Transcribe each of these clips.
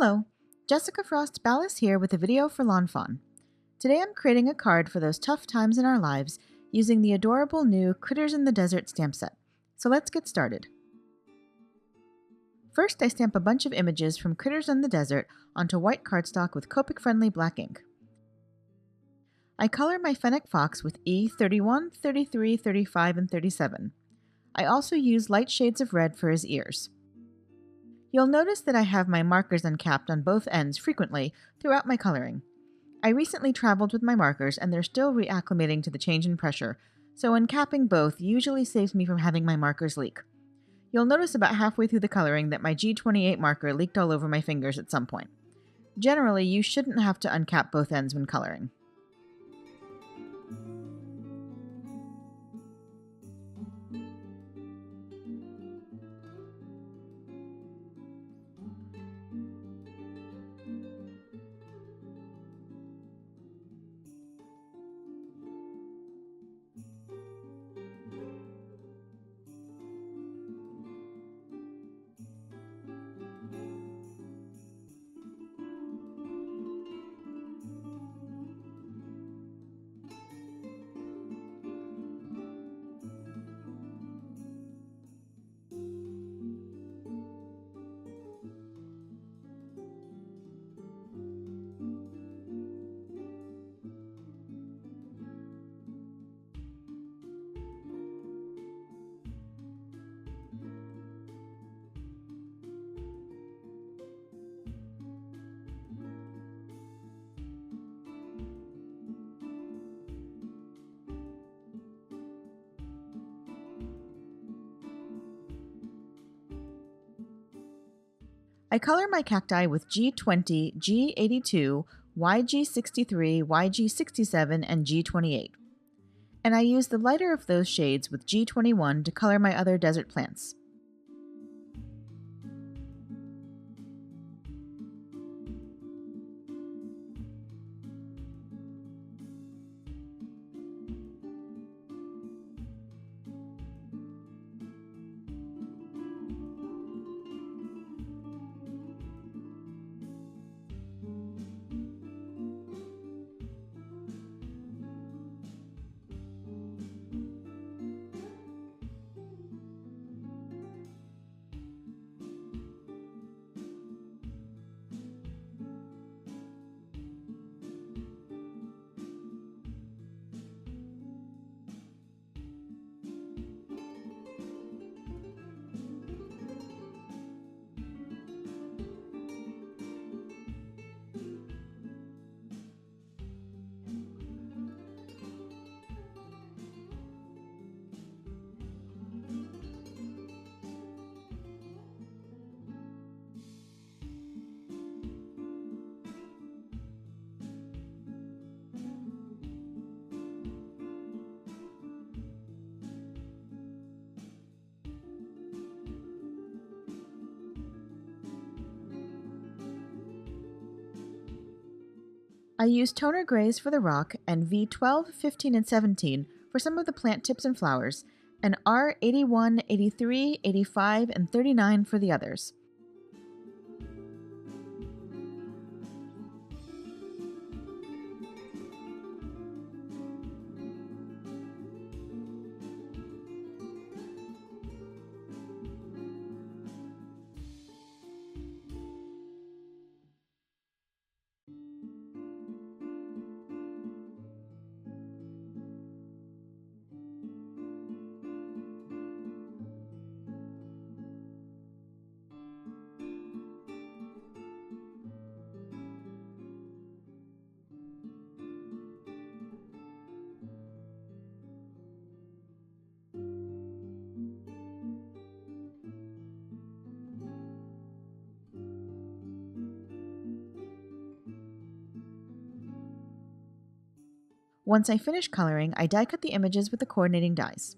Hello, Jessica Frost Ballas here with a video for lawnfawn. Today I'm creating a card for those tough times in our lives using the adorable new Critters in the Desert stamp set. So let's get started. First, I stamp a bunch of images from Critters in the Desert onto white cardstock with Copic-friendly black ink. I color my fennec fox with E31, 33, 35, and 37. I also use light shades of red for his ears. You'll notice that I have my markers uncapped on both ends frequently throughout my coloring. I recently traveled with my markers and they're still reacclimating to the change in pressure, so uncapping both usually saves me from having my markers leak. You'll notice about halfway through the coloring that my G28 marker leaked all over my fingers at some point. Generally, you shouldn't have to uncap both ends when coloring. I color my cacti with G20, G82, YG63, YG67, and G28. And I use the lighter of those shades with G21 to color my other desert plants. I use toner grays for the rock and V12, 15, and 17 for some of the plant tips and flowers, and R81, 83, 85, and 39 for the others. Once I finish coloring, I die cut the images with the coordinating dies.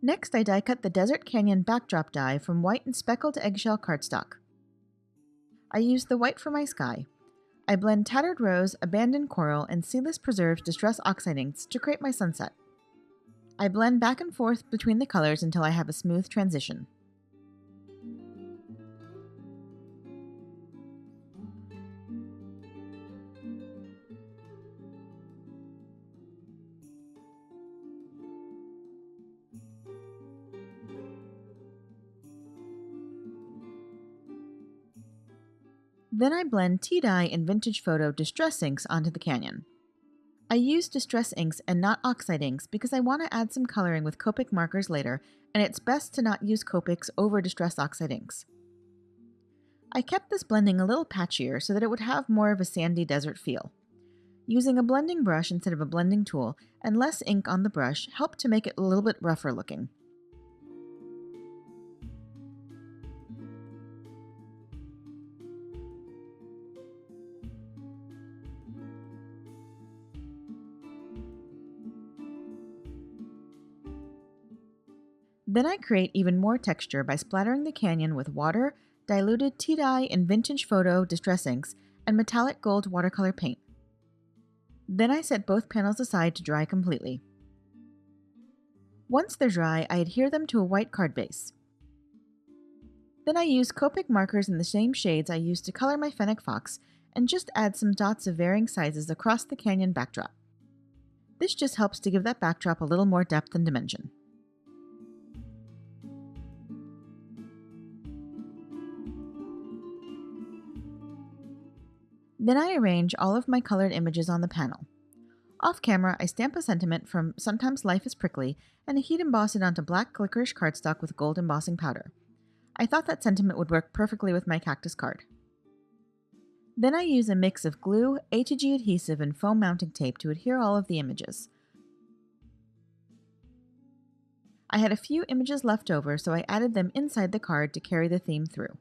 Next, I die cut the Desert Canyon backdrop die from white and speckled eggshell cardstock. I use the white for my sky. I blend tattered rose, abandoned coral, and seedless preserves distress oxide inks to create my sunset. I blend back and forth between the colors until I have a smooth transition. Then I blend tea dye and vintage photo distress inks onto the canyon. I use distress inks and not oxide inks because I want to add some coloring with Copic markers later, and it's best to not use Copics over distress oxide inks. I kept this blending a little patchier so that it would have more of a sandy desert feel. Using a blending brush instead of a blending tool and less ink on the brush helped to make it a little bit rougher looking. Then I create even more texture by splattering the canyon with water, diluted tea dye and vintage photo distress inks, and metallic gold watercolor paint. Then I set both panels aside to dry completely. Once they're dry, I adhere them to a white card base. Then I use Copic markers in the same shades I used to color my fennec fox and just add some dots of varying sizes across the canyon backdrop. This just helps to give that backdrop a little more depth and dimension. Then I arrange all of my colored images on the panel. Off camera, I stamp a sentiment from Sometimes Life is Prickly and heat emboss it onto black licorice cardstock with gold embossing powder. I thought that sentiment would work perfectly with my cactus card. Then I use a mix of glue, A2G adhesive, and foam mounting tape to adhere all of the images. I had a few images left over, so I added them inside the card to carry the theme through.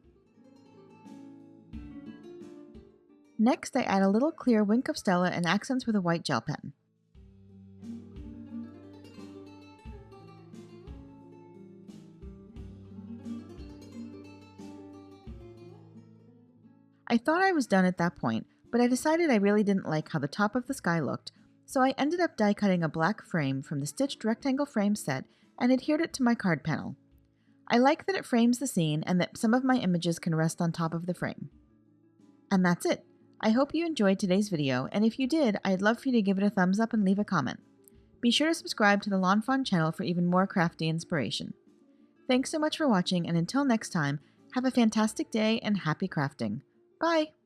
Next, I add a little clear wink of Stella and accents with a white gel pen. I thought I was done at that point, but I decided I really didn't like how the top of the sky looked, so I ended up die cutting a black frame from the stitched rectangle frame set and adhered it to my card panel. I like that it frames the scene and that some of my images can rest on top of the frame. And that's it. I hope you enjoyed today's video, and if you did, I'd love for you to give it a thumbs up and leave a comment. Be sure to subscribe to the Lawnfawn channel for even more crafty inspiration. Thanks so much for watching, and until next time, have a fantastic day and happy crafting. Bye!